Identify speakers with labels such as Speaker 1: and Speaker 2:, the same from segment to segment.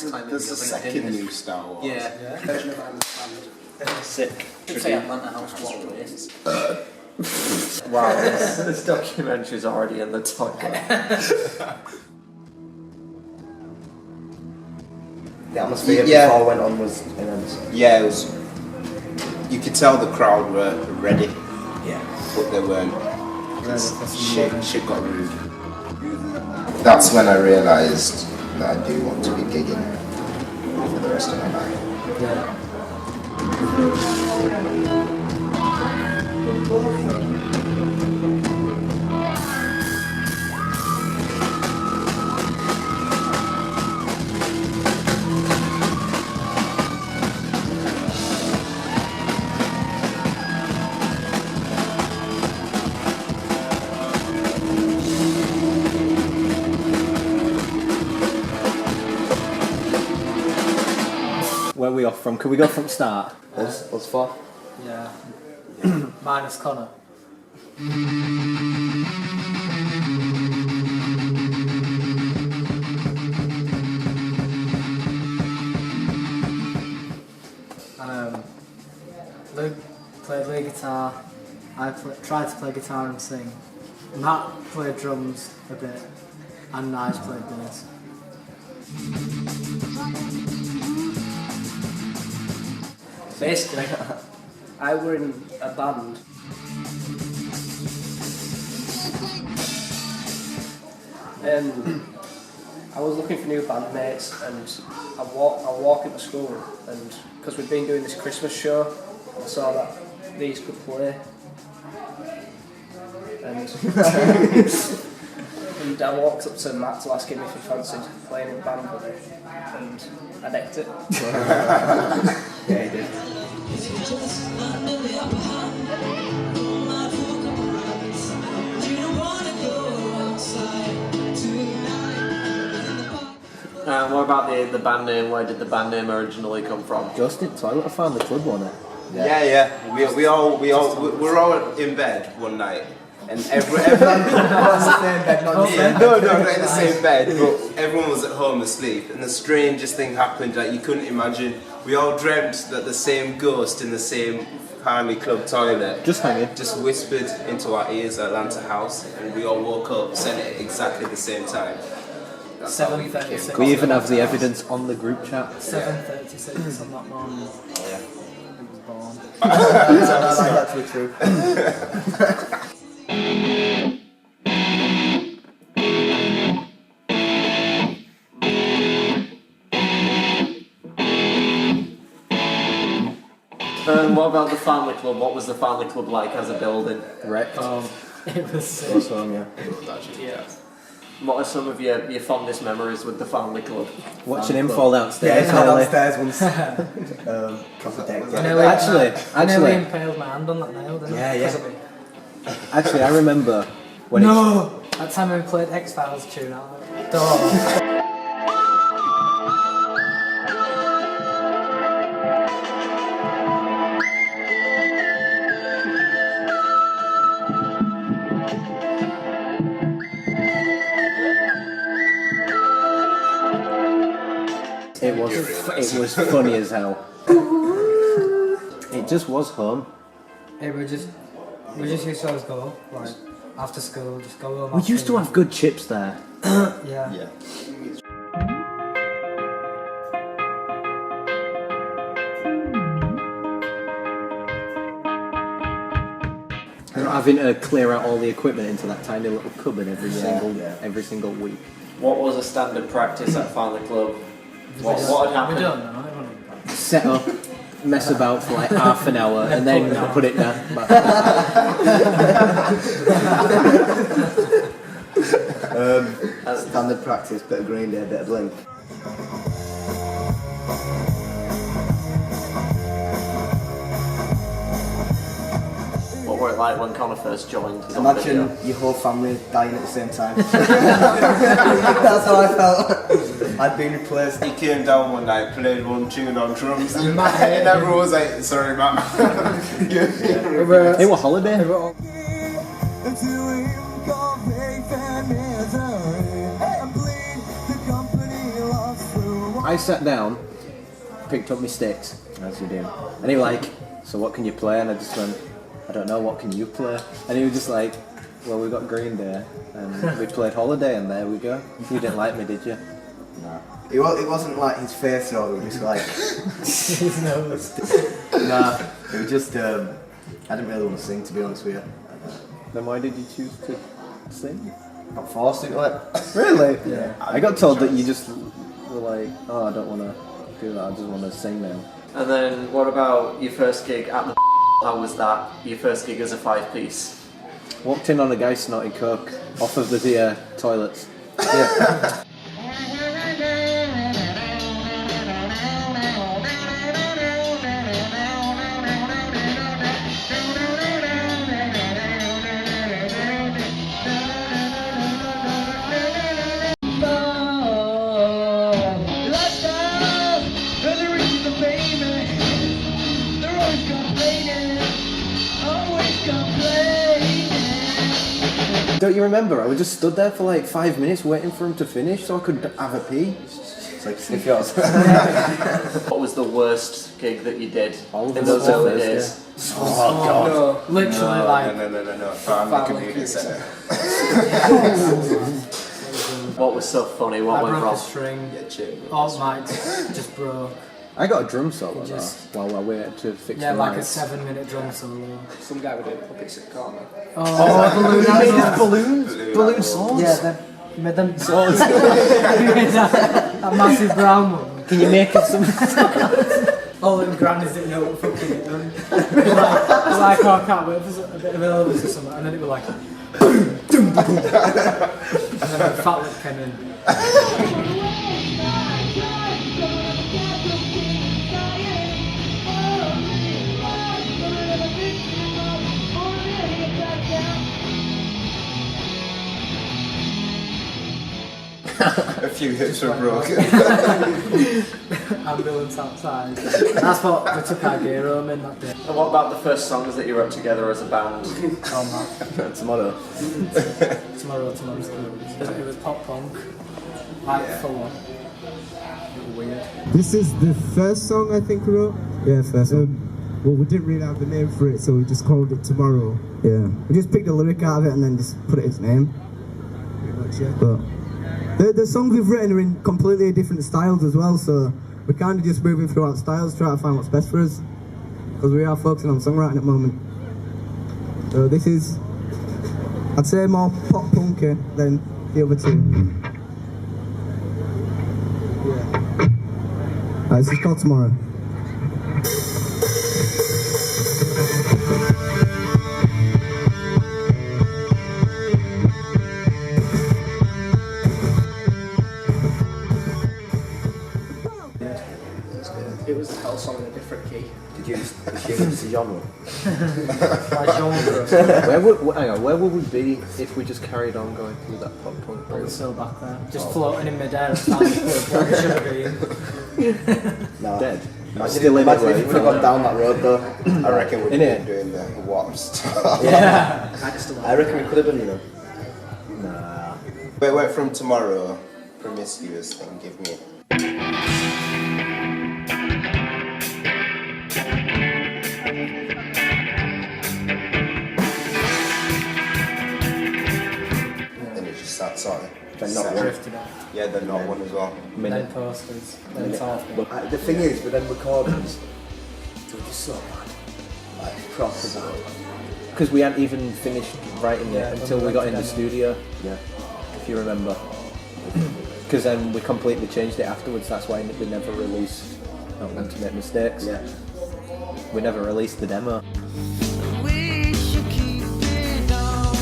Speaker 1: There's a second new Star Wars.
Speaker 2: Yeah.
Speaker 3: Version of Understand.
Speaker 2: Sick. Should say Atlanta House Watch Race.
Speaker 4: Wow, this documentary's already in the title.
Speaker 5: The atmosphere before I went on was immense.
Speaker 1: Yeah, it was. You could tell the crowd were ready,
Speaker 5: Yeah.
Speaker 1: but they weren't. Shit got rude. That's when I realised that I do want to be gigging for the rest of my life.
Speaker 6: Where are we off from? Can we go from start?
Speaker 5: Us four.
Speaker 3: Yeah. Minus Connor. Luke played lead guitar. I tried to play guitar and sing. Matt played drums a bit, and Nige played bass.
Speaker 2: Basically, I were in a band. I was looking for new bandmates, and I walk into school, and because we'd been doing this Christmas show, I saw that these could play, and and I walked up to Matt to ask him if he fancied playing in a band with me, and I decked it.
Speaker 5: Yeah, he did.
Speaker 4: What about the band name? Where did the band name originally come from?
Speaker 6: Justin, Toilet, I found the club on it.
Speaker 1: Yeah. We're all in bed one night, and everyone not in the same bed, but everyone was at home asleep, and the strangest thing happened that you couldn't imagine. We all dreamt that the same ghost in the same Harley Club toilet
Speaker 6: Just hanging.
Speaker 1: just whispered into our ears at Atlanta House, and we all woke up, said it at exactly the same time. That's how we became
Speaker 3: 7:36.
Speaker 6: We even have the evidence on the group chat.
Speaker 3: 7:36 on that morning.
Speaker 1: Yeah.
Speaker 3: He was born.
Speaker 5: That's actually true.
Speaker 4: What about the family club? What was the family club like as a building?
Speaker 6: Wrecked.
Speaker 3: It was sick.
Speaker 6: Also, yeah.
Speaker 2: Yeah.
Speaker 4: What are some of your fondest memories with the family club?
Speaker 6: Watching him fall
Speaker 5: Yeah,
Speaker 6: downstairs.
Speaker 5: he fell
Speaker 6: nearly.
Speaker 5: downstairs once. Proper deck.
Speaker 3: I nearly
Speaker 6: Actually,
Speaker 3: impaled my hand on that nail, didn't
Speaker 5: Yeah,
Speaker 3: I?
Speaker 5: yeah.
Speaker 3: Because of me.
Speaker 6: actually, I remember when
Speaker 3: No! That time we played X-Files tune out.
Speaker 6: it was funny as hell. It just was home.
Speaker 3: Hey, we just used to always go, like, after school, just go home.
Speaker 6: We used to have good chips there.
Speaker 3: Yeah.
Speaker 6: Having to clear out all the equipment into that tiny little cupboard every single week.
Speaker 4: What was a standard practice at family club? What had
Speaker 3: We
Speaker 4: happened?
Speaker 3: don't know. I don't know.
Speaker 6: Set up, mess about for like half an hour, and then put it down.
Speaker 5: Standard practice, bit of Green Day, bit of Blink.
Speaker 4: What were it like when Connor first joined? on
Speaker 5: Imagine
Speaker 4: video?
Speaker 5: your whole family dying at the same time. That's how I felt. I'd been replaced.
Speaker 1: He came down one night, played one tune on drums, and everyone was like, "Sorry, Matt."
Speaker 6: They were holiday.
Speaker 4: I
Speaker 6: I sat down, picked up my sticks, as you do, and he was like, so what can you play? And I just went, I don't know, what can you play? And he was just like, well, we got Green Day, and we played Holiday, and there we go. You didn't like me, did you?
Speaker 5: No. It wasn't like his face, no, it was just like...
Speaker 3: His nose.
Speaker 5: Nah, it was just, I didn't really want to sing, to be honest with you.
Speaker 6: Then why did you choose to sing?
Speaker 5: Got forced into it.
Speaker 6: Really?
Speaker 5: Yeah.
Speaker 6: I got told that you just were like, oh, I don't want to do that, I just want to sing now.
Speaker 4: And then what about your first gig at the how was that? Your first gig as a 5-piece?
Speaker 6: Walked in on a guy snorting coke off of the toilets. Yeah. Don't you remember? I was just stood there for like 5 minutes waiting for him to finish so I could have a pee.
Speaker 5: It's like sniff yours.
Speaker 4: What was the worst gig that you did
Speaker 6: All of
Speaker 4: in
Speaker 6: them
Speaker 4: those
Speaker 6: were
Speaker 4: early
Speaker 6: first,
Speaker 4: days?
Speaker 5: Oh, God.
Speaker 2: No.
Speaker 3: Literally like...
Speaker 1: No. Family community centre.
Speaker 4: What was so funny? What
Speaker 3: I
Speaker 4: went
Speaker 3: broke a
Speaker 4: wrong?
Speaker 3: string.
Speaker 1: Yeah, chill.
Speaker 3: All mics just broke.
Speaker 6: I got a drum solo
Speaker 3: Just-
Speaker 6: though, while I waited to fix
Speaker 3: Yeah,
Speaker 6: the
Speaker 3: like a
Speaker 6: mics.
Speaker 3: 7-minute drum solo.
Speaker 2: Some guy would do puppets at the corner.
Speaker 3: Oh,
Speaker 6: balloons? Balloon swords?
Speaker 3: yeah, then made them swords. that massive brown one.
Speaker 6: Can you make it some...
Speaker 3: All them grannies didn't know what fucking it done. like, oh, I can't wait for a bit of Elvis or something. And then it was like... and then a fat lip came in.
Speaker 1: A few hips were broken.
Speaker 3: Ambulance outside. That's what we took our gear home in that day.
Speaker 4: And what about the first songs that you wrote together as a band?
Speaker 3: Oh man.
Speaker 6: Tomorrow.
Speaker 3: Tomorrow's good. It was pop punk. Like full on. It was weird.
Speaker 7: This is the first song I think we wrote.
Speaker 5: Yeah, first one.
Speaker 7: Well, we didn't really have the name for it, so we just called it Tomorrow.
Speaker 5: Yeah. We just picked a lyric out of it and then just put it its name.
Speaker 7: Pretty much, yeah.
Speaker 5: But the songs we've written are in completely different styles as well, so we're kind of just moving throughout styles, trying to find what's best for us, because we are focusing on songwriting at the moment. So this is, I'd say, more pop punky than the other two. Yeah. This is called Tomorrow.
Speaker 2: It was the hell song in a different key.
Speaker 6: Did you assume it's a genre?
Speaker 3: Like genre.
Speaker 6: Where would we be if we just carried on going through that pop punk
Speaker 3: I
Speaker 6: route?
Speaker 3: was still back there. Just floating in midair. It's like what it should have been.
Speaker 5: No.
Speaker 6: Dead.
Speaker 5: Imagine if we would have gone down that road though.
Speaker 1: I reckon we'd
Speaker 6: Innit?
Speaker 1: been doing the warm stuff.
Speaker 3: Yeah.
Speaker 5: I reckon we could have done, you know.
Speaker 6: Nah.
Speaker 1: We went from Tomorrow, Promiscuous thing, give me. Then it just starts sort of.
Speaker 6: Then not
Speaker 1: sound-
Speaker 3: Drifted off.
Speaker 1: Yeah, the not one as well.
Speaker 3: Then posters. Then talking.
Speaker 5: The thing is, with them recordings, they're just so bad. Like, proper bad.
Speaker 6: Because we hadn't even finished writing
Speaker 3: Yeah,
Speaker 6: it until we got in the studio. Yeah. If you remember. Because then we completely changed it afterwards. That's why we never released. Not want to make mistakes.
Speaker 5: Yeah.
Speaker 6: We never released the demo.
Speaker 8: We should keep it on.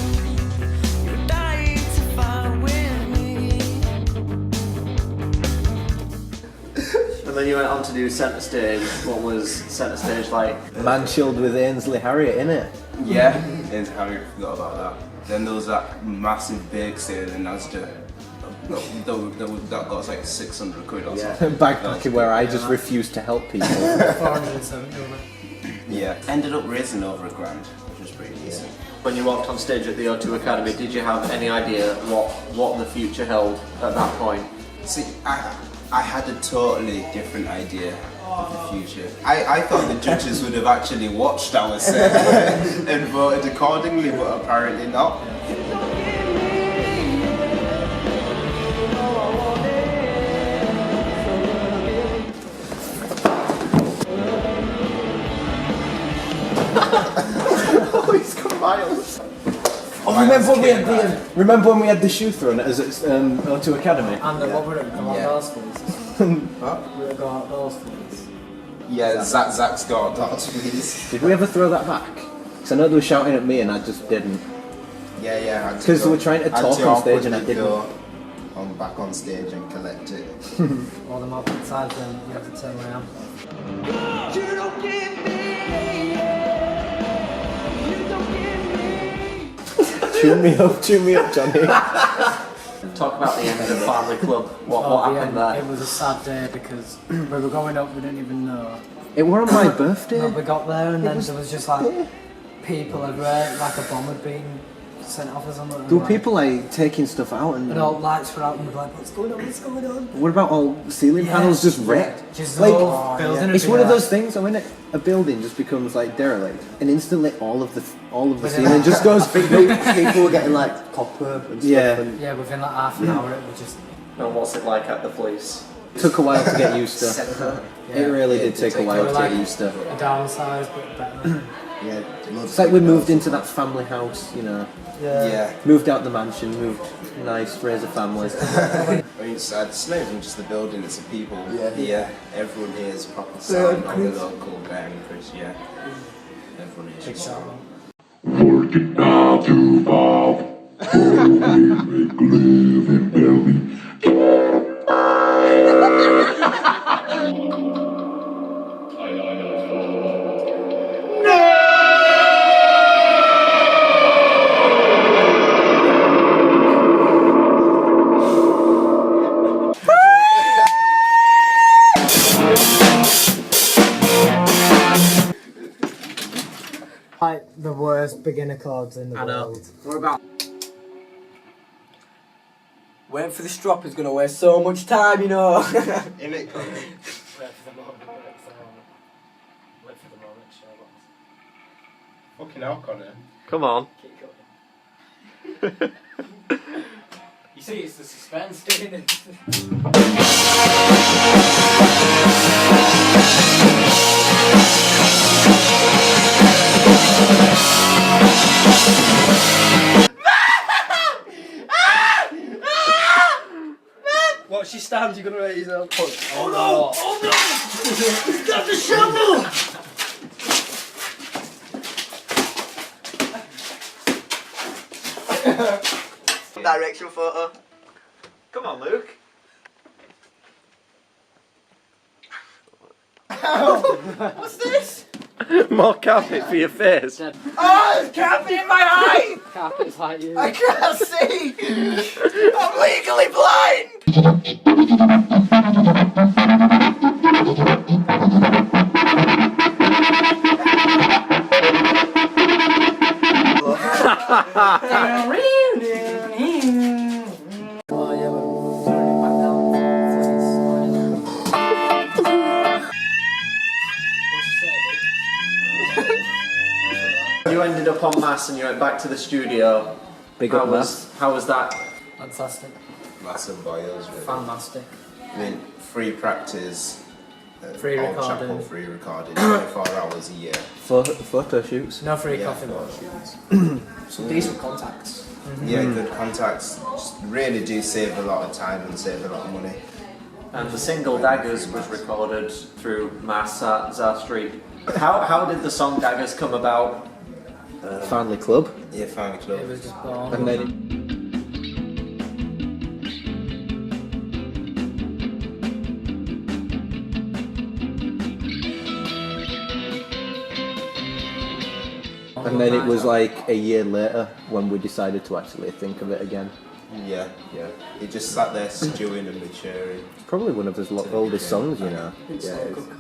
Speaker 8: You're dying to find with me.
Speaker 4: And then you went on to do Centre Stage. What was Centre Stage like?
Speaker 6: Man chilled with Ainsley Harriott, innit?
Speaker 9: Yeah, and Harry forgot about that. Then there was that massive big sale in Asda. That got us like 600 quid or something.
Speaker 6: Backpacking where I just refused to help people.
Speaker 3: 470 over.
Speaker 9: Yeah, ended up raising over £1,000, which was pretty decent.
Speaker 4: When you walked on stage at the O2 Academy, did you have any idea what the future held at that point?
Speaker 9: See, I had a totally different idea of the future. I thought the judges would have actually watched our set and voted accordingly, but apparently not.
Speaker 1: Oh, he's got miles.
Speaker 6: Oh, remember when we had the shoe thrown at us at O2 Academy?
Speaker 3: And what were it? Come on, those things.
Speaker 1: Huh?
Speaker 3: We were going out those things.
Speaker 1: Yeah, Zach's got darts, please.
Speaker 6: Did we ever throw that back? Because I know they were shouting at me and I just didn't.
Speaker 1: Yeah.
Speaker 6: Because they were trying to talk on stage and I didn't.
Speaker 1: I'm back on stage and collect it.
Speaker 3: All them up inside, then you have to turn around.
Speaker 8: You don't give me. You don't give me.
Speaker 6: Tune me up, Johnny.
Speaker 4: Talk about the end of the family club. What happened there?
Speaker 3: It was a sad day because we were going up, we didn't even know.
Speaker 6: It were on my birthday.
Speaker 3: No, we got there and then there was just like people everywhere, like a bomb had been sent off or something.
Speaker 6: There were people like taking stuff out and
Speaker 3: all lights were out and we were like, what's going on?
Speaker 6: what about all ceiling panels just wrecked?
Speaker 3: Just
Speaker 6: like,
Speaker 3: building
Speaker 6: it's one of those things. I mean, a building just becomes like derelict, and instantly all of the ceiling just goes. People were getting like copper and stuff.
Speaker 3: Yeah, within like half an hour it was just.
Speaker 4: And what's it like at the police?
Speaker 6: Took a while to get used to. It really did take a while to get used to.
Speaker 3: A downsized, but better.
Speaker 1: Yeah,
Speaker 6: it's like we moved into that family house, you know.
Speaker 1: Yeah.
Speaker 6: Moved out the mansion, moved nice, raised a family.
Speaker 1: I mean, it's not even just the building, it's the people. Yeah. Everyone here is proper sound of the local guy and Chris, yeah. Everyone here is sound.
Speaker 10: Working out to Bob. Make living belly.
Speaker 3: Like the worst beginner chords in the world.
Speaker 2: What about? Waiting for this drop is going to waste so much time, you know.
Speaker 1: In it, Connor.
Speaker 3: Wait for the moment. Wait for the moment, Sherlock.
Speaker 1: Fucking hell, Connor.
Speaker 4: Come on.
Speaker 3: Keep going. You see, it's the suspense, isn't it?
Speaker 2: Watch your stand, you're going to hurt yourself.
Speaker 8: Oh no! Oh no! He's got the shovel!
Speaker 2: Direction photo.
Speaker 4: Come on, Luke.
Speaker 2: What's this?
Speaker 4: More carpet for your face.
Speaker 2: Oh, there's carpet in my eye!
Speaker 3: Carpet's like you.
Speaker 2: I can't see! I'm legally blind!
Speaker 3: Oh yeah, we're turning it back down.
Speaker 4: You ended up on Mass and you went back to the studio.
Speaker 6: Big up Mass.
Speaker 4: How was that?
Speaker 3: Fantastic.
Speaker 1: Massive bios, really.
Speaker 3: Fantastic.
Speaker 1: I mean, free practice.
Speaker 3: Free
Speaker 1: all
Speaker 3: recording.
Speaker 1: chapel, free recording, 24 hours a year.
Speaker 6: Photo shoots.
Speaker 3: No free
Speaker 1: Yeah,
Speaker 3: coffee.
Speaker 1: photo shoots.
Speaker 2: Some decent contacts.
Speaker 1: Yeah, good contacts. Just really do save a lot of time and save a lot of money.
Speaker 4: And the single Daggers was recorded through Mass at Zar Street. How did the song Daggers come about?
Speaker 6: Family club.
Speaker 1: Yeah, family club.
Speaker 3: It was just born.
Speaker 6: And then it was like a year later when we decided to actually think of it again.
Speaker 1: Yeah. It just sat there stewing and maturing.
Speaker 6: It's probably one of his oldest songs, you know.
Speaker 2: It's
Speaker 6: Yeah,
Speaker 2: so
Speaker 6: it is.
Speaker 2: good.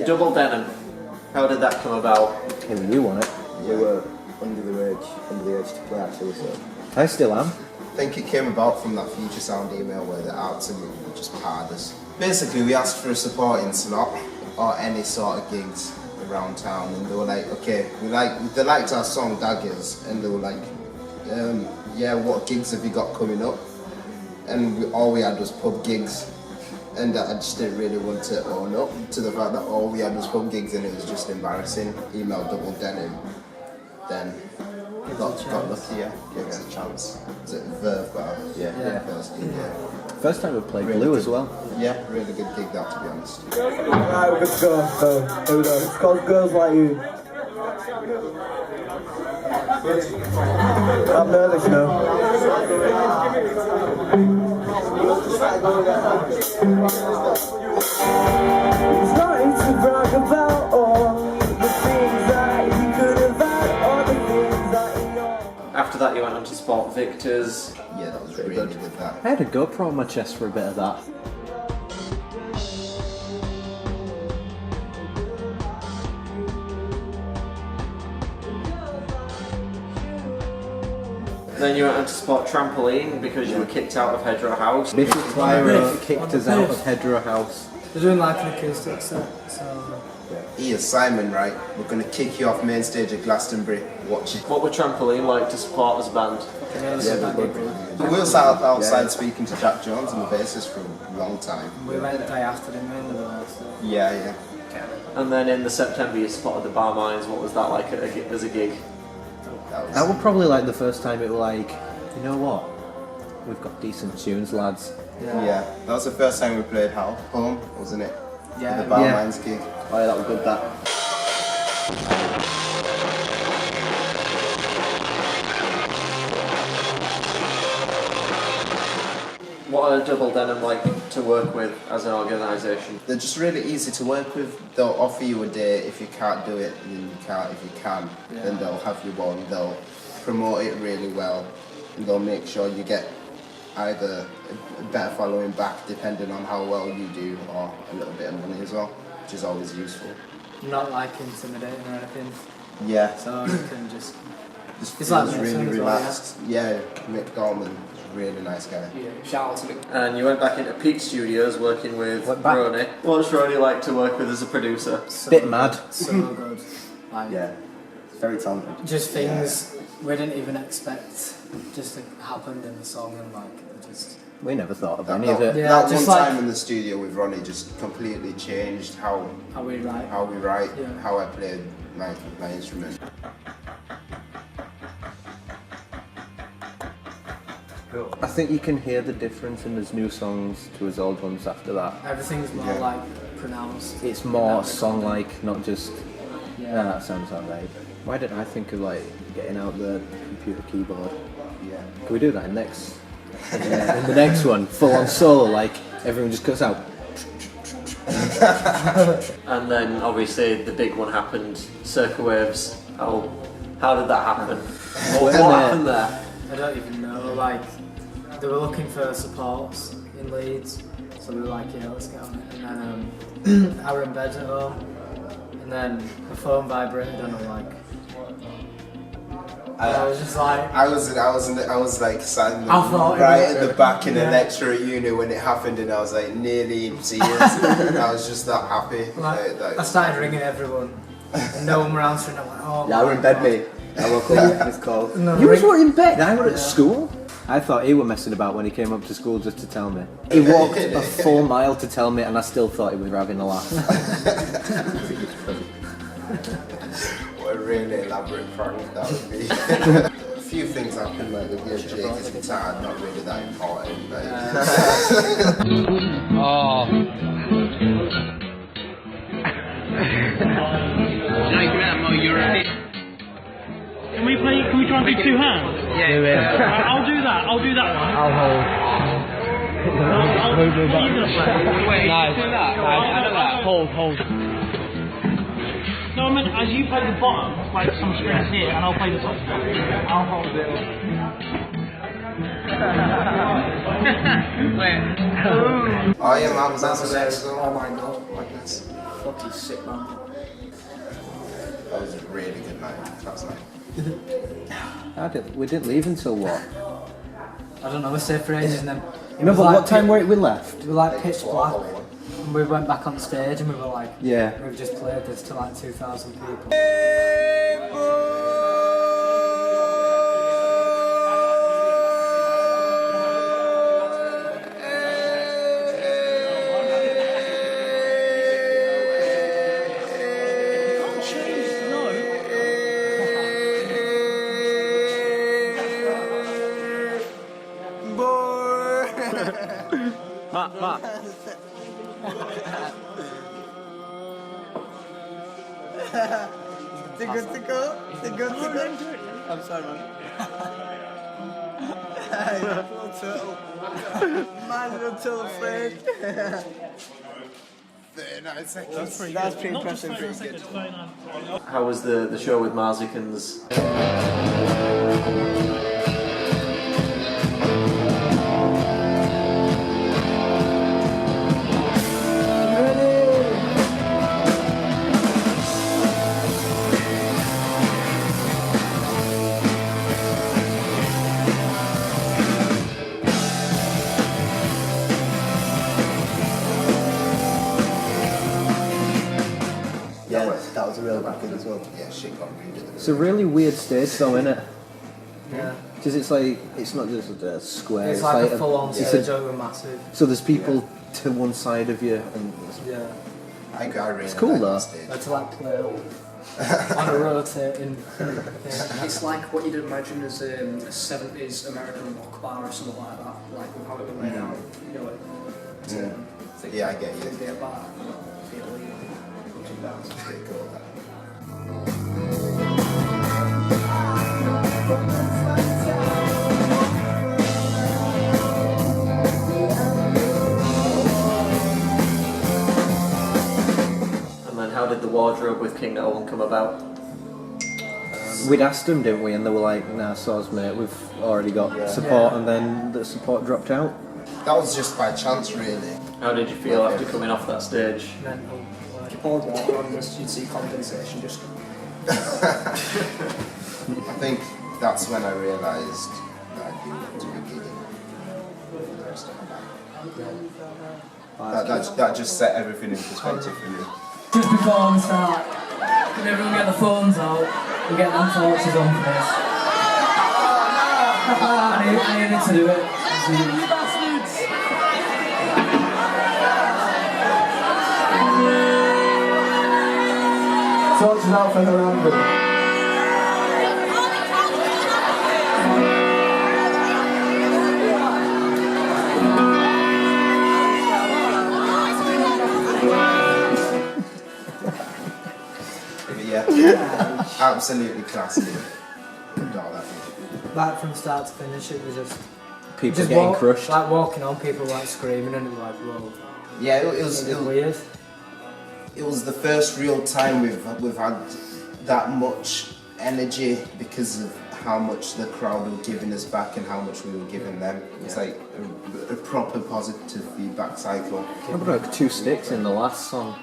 Speaker 4: Double Denim. How did that come about?
Speaker 6: Hey, you want it?
Speaker 1: We were under the age to play actually, so.
Speaker 6: I still am.
Speaker 1: I think it came about from that Future Sound email where they absolutely just parred us. Basically, we asked for a supporting slot or any sort of gigs around town, and they were like, okay, they liked our song Daggers, and they were like, yeah, what gigs have you got coming up? And all we had was pub gigs, and I just didn't really want to own up to the fact that all we had was pub gigs, and it was just embarrassing. Emailed Double Denim, then got lucky, yeah, gave us a chance. Was it Verve Bar?
Speaker 6: Yeah.
Speaker 1: First gig, yeah.
Speaker 6: First time we played
Speaker 1: Really
Speaker 6: Blue
Speaker 1: good.
Speaker 6: as well.
Speaker 1: Yeah, really good gig that, to be honest.
Speaker 5: Right, we're good to go. So, here we go. It's called Girls Like You. I'm nervous, you know. It's nothing to brag about all the things that you could have had, all the things that you know.
Speaker 4: After that, you went on to support Victor's.
Speaker 1: Yeah, that was really good, that.
Speaker 6: I had a GoPro on my chest for a bit of that.
Speaker 4: Then you went on to support Trampoline because you were kicked out of Hedgerow House.
Speaker 6: Biffy Clyro kicked us out of Hedgerow House.
Speaker 3: They're doing like an acoustic set, so...
Speaker 1: Here's Simon, right? We're gonna kick you off main stage at Glastonbury. Watch it.
Speaker 4: What were Trampoline like to support as a band?
Speaker 1: Yeah, we were sat outside speaking to Jack Jones and the bassist for a long time.
Speaker 3: We went the day after, didn't we?
Speaker 1: Yeah.
Speaker 4: And then in the September you spotted the Barmines. What was that like as a gig?
Speaker 6: That was probably like the first time it was like, you know what? We've got decent tunes, lads.
Speaker 1: Yeah, that was the first time we played home, wasn't it?
Speaker 3: Yeah.
Speaker 1: The Barmines gig.
Speaker 6: Oh yeah, that was good, that.
Speaker 4: What are Double Denim like to work with as an organisation?
Speaker 1: They're just really easy to work with. They'll offer you a day. If you can't do it, then you can't. If you can, then they'll have you on. They'll promote it really well, and they'll make sure you get either a better following back depending on how well you do, or a little bit of money as well, which is always useful.
Speaker 3: Not like intimidating or anything.
Speaker 1: Yeah.
Speaker 3: So you can just
Speaker 1: Just
Speaker 3: it's
Speaker 1: feels
Speaker 3: like
Speaker 1: really
Speaker 3: Mason as well,
Speaker 1: relaxed. Yeah, Mick Gorman, really nice guy.
Speaker 2: Yeah, shout out to Mick.
Speaker 4: And you went back into Peak Studios working with
Speaker 6: Went back.
Speaker 4: Ronnie. What's Ronnie like to work with as a producer?
Speaker 6: Bit mad.
Speaker 3: So good. Like,
Speaker 1: very talented.
Speaker 3: just things we didn't even expect just to happen in the song, and like it just
Speaker 6: We never thought of
Speaker 1: That,
Speaker 6: any of it.
Speaker 3: Yeah,
Speaker 1: that one
Speaker 3: just like-
Speaker 1: time in the studio with Ronnie just completely changed how
Speaker 3: we write. Yeah.
Speaker 1: how I played my instrument.
Speaker 6: I think you can hear the difference in his new songs to his old ones after that.
Speaker 3: Everything's more like pronounced.
Speaker 6: It's more song-like, not just,
Speaker 3: Yeah.
Speaker 6: that sounds alright. Why didn't I think of like getting out the computer keyboard?
Speaker 1: Yeah.
Speaker 6: Can we do that in the next one? Full on solo, like everyone just cuts out.
Speaker 4: And then obviously the big one happened, Circa Waves. How did that happen? What happened there?
Speaker 3: I don't even know. Like they were looking for supports in Leeds, so we were like, yeah, let's get on it. And then I were in bed at home, and then the phone vibrated, and I'm like. I was just like
Speaker 1: I was like standing
Speaker 3: I thought it
Speaker 1: right
Speaker 3: was-
Speaker 1: at the back in the
Speaker 3: yeah.
Speaker 1: lecture at uni when it happened, and I was like nearly in tears. I was just that happy.
Speaker 3: I started ringing everyone, and no one were answering. I'm like, oh.
Speaker 6: Yeah, I were in
Speaker 3: my
Speaker 6: bed,
Speaker 3: God.
Speaker 6: mate. I woke up and it's called.
Speaker 3: No,
Speaker 6: You
Speaker 3: ring-
Speaker 6: were in bed. I were at school. I thought he were messing about when he came up to school just to tell me. He walked a full mile to tell me, and I still thought he was having a laugh.
Speaker 1: What a really elaborate prank that would be. A few things happened, like the Jake's guitar, not really that important. Like.
Speaker 11: Can we try and do two hands? Yeah. I'll do that one.
Speaker 5: I'll hold.
Speaker 11: You're gonna play.
Speaker 5: Wait,
Speaker 11: nice. Do that. I know that. Hold. No, I mean, as you play the bottom, like some strings here, and I'll play the top. I'll hold it.
Speaker 1: Oh yeah, man, was that the next
Speaker 2: Oh
Speaker 1: one?
Speaker 2: my god, like this. Fucking sick, man.
Speaker 1: That was a really good night last night.
Speaker 6: We didn't leave until what?
Speaker 3: I don't know, we stayed for ages and then... it
Speaker 6: No,
Speaker 3: was
Speaker 6: but
Speaker 3: like
Speaker 6: what time were we left?
Speaker 3: We were like pitch black. And we went back on stage and we were like...
Speaker 6: Yeah.
Speaker 3: We've just played this to like 2,000 people.
Speaker 6: Matt.
Speaker 5: They're good to go. They're good to go. I'm sorry, man. Little turtle. Man, little turtle afraid.
Speaker 1: 39 seconds.
Speaker 5: That's pretty impressive. Pretty good.
Speaker 4: How was the show with Marzikans?
Speaker 5: That was a real good as well.
Speaker 1: Yeah, shit got really good.
Speaker 6: It's a really weird stage though, isn't it?
Speaker 3: Yeah.
Speaker 6: Because it's like, it's not just a square.
Speaker 3: It's like a
Speaker 6: a-
Speaker 3: full-on
Speaker 6: it's
Speaker 3: stage over massive.
Speaker 6: So there's people to one side of you, and
Speaker 3: Yeah.
Speaker 1: I really
Speaker 6: it's cool
Speaker 1: like
Speaker 6: though.
Speaker 1: that stage.
Speaker 3: Had to like play on a rotating thing.
Speaker 2: It's like what you'd imagine as a 70s American rock bar or something like that, like with how it would lay out, you know,
Speaker 1: Yeah, I get you.
Speaker 2: think about that, you know, feeling.
Speaker 1: That's pretty cool. That.
Speaker 4: And then how did the wardrobe with King Nolan come about?
Speaker 6: We'd asked them, didn't we? And they were like, "Nah, soz, mate. We've already got support." And then the support dropped out.
Speaker 1: That was just by chance, really.
Speaker 4: How did you feel after coming off that stage?
Speaker 3: Mental.
Speaker 2: If you poured water on this, you'd see condensation just.
Speaker 1: I think that's when I realised that I'd been to be gigging. That just set everything in perspective for me.
Speaker 3: Just before we start, can everyone get the phones out and get them torches on for this? I needed to do it. You bastards!
Speaker 5: Torches out for the random.
Speaker 1: But yeah, absolutely classic. Loved all that.
Speaker 3: Like from start to finish, it was just
Speaker 6: People getting crushed.
Speaker 3: Like walking on, people like screaming, and it was like, whoa.
Speaker 1: Yeah, it was
Speaker 3: weird.
Speaker 1: It was the first real time we've had that much energy because of how much the crowd were giving us back and how much we were giving them. It's like a proper positive feedback cycle.
Speaker 6: I broke 2 sticks in the last song.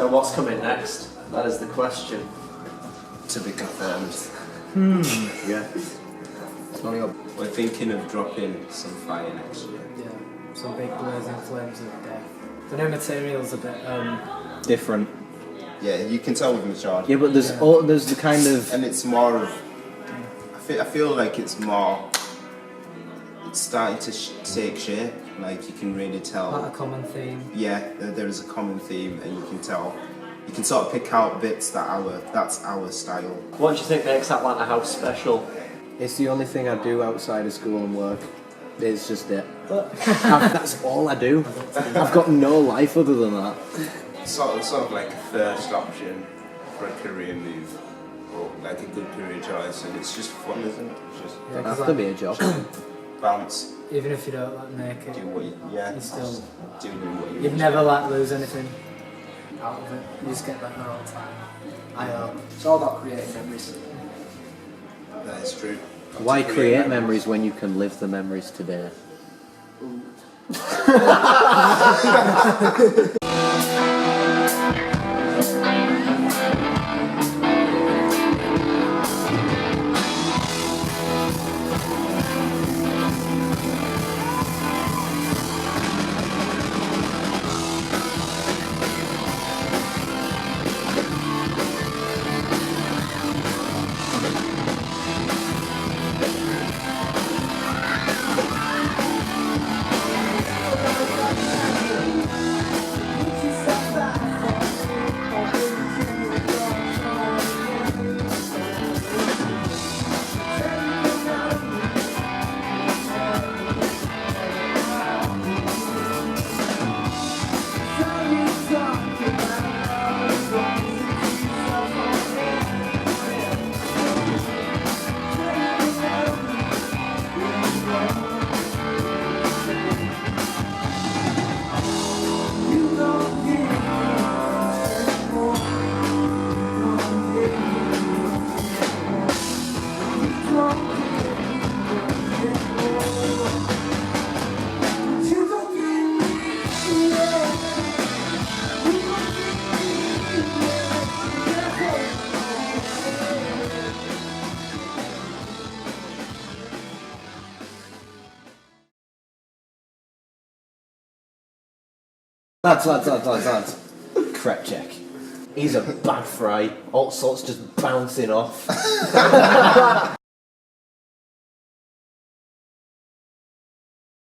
Speaker 4: What's coming next? That is the question.
Speaker 1: To be confirmed.
Speaker 6: Yeah.
Speaker 9: We're thinking of dropping some fire next year.
Speaker 3: Yeah, some big blazing flames of death. The new material's a bit
Speaker 6: Different.
Speaker 1: Yeah, you can tell with Machado.
Speaker 6: Yeah, but there's there's the kind of
Speaker 1: And it's more of. I feel like it's more. It's starting to take shape. Like you can really tell.
Speaker 3: like a common theme.
Speaker 1: Yeah, there is a common theme, and you can tell. You can sort of pick out bits that's our style.
Speaker 4: What do you think makes Atlanta House special?
Speaker 6: It's the only thing I do outside of school and work. It's just it. That's all I do. I've got no life other than that.
Speaker 9: Sort of like a first option for a career move, or like a good career choice, and it's just fun, isn't it? It's just
Speaker 3: Yeah,
Speaker 6: It
Speaker 3: 'cause
Speaker 6: has to
Speaker 3: like,
Speaker 6: be a job.
Speaker 9: bounce,
Speaker 3: even if you don't like make it,
Speaker 9: do what you,
Speaker 3: you still,
Speaker 9: just do what you
Speaker 3: you'd never like lose anything out of it. You just get better all the time. I hope.
Speaker 2: It's all about creating memories.
Speaker 9: That is true.
Speaker 6: Why create memories when you can live the memories today? Lads. Crep check. He's a bad fry. All sorts just bouncing off.